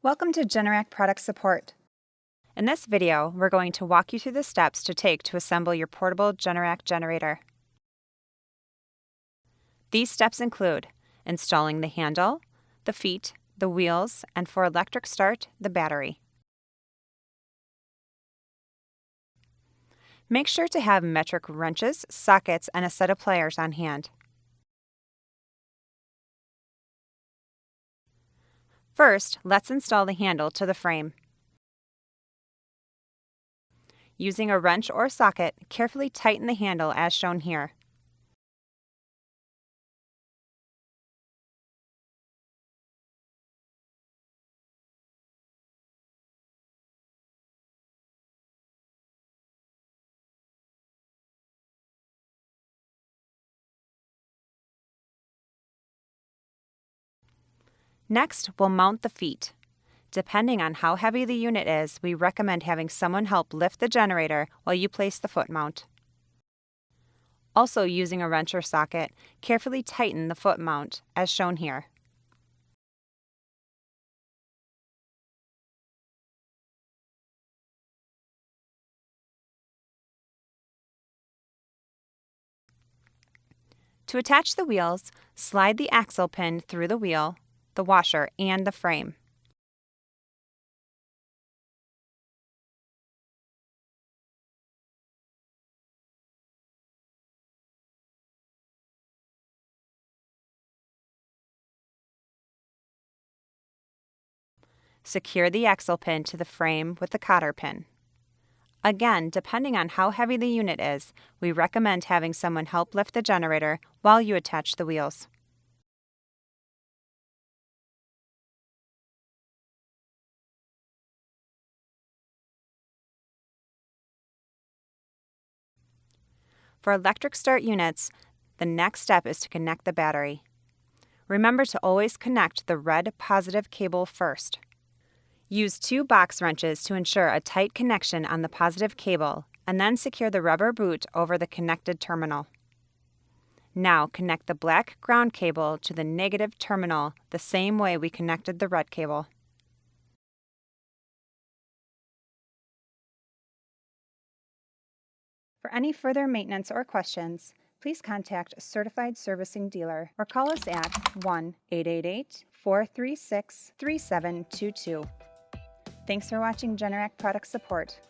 Welcome to Generac Product Support. In this video, we're going to walk you through the steps to take to assemble your portable Generac generator. These steps include installing the handle, the feet, the wheels, and for electric start, the battery. Make sure to have metric wrenches, sockets, and a set of pliers on hand. First, let's install the handle to the frame. Using a wrench or socket, carefully tighten the handle as shown here. Next, we'll mount the feet. Depending on how heavy the unit is, we recommend having someone help lift the generator while you place the foot mount. Also, using a wrench or socket, carefully tighten the foot mount, as shown here. To attach the wheels, slide the axle pin through the wheel, the washer, and the frame. Secure the axle pin to the frame with the cotter pin. Again, depending on how heavy the unit is, we recommend having someone help lift the generator while you attach the wheels. For electric start units, the next step is to connect the battery. Remember to always connect the red positive cable first. Use 2 box wrenches to ensure a tight connection on the positive cable, and then secure the rubber boot over the connected terminal. Now connect the black ground cable to the negative terminal the same way we connected the red cable. For any further maintenance or questions, please contact a certified servicing dealer or call us at 1-888-436-3722. Thanks for watching Generac Product Support.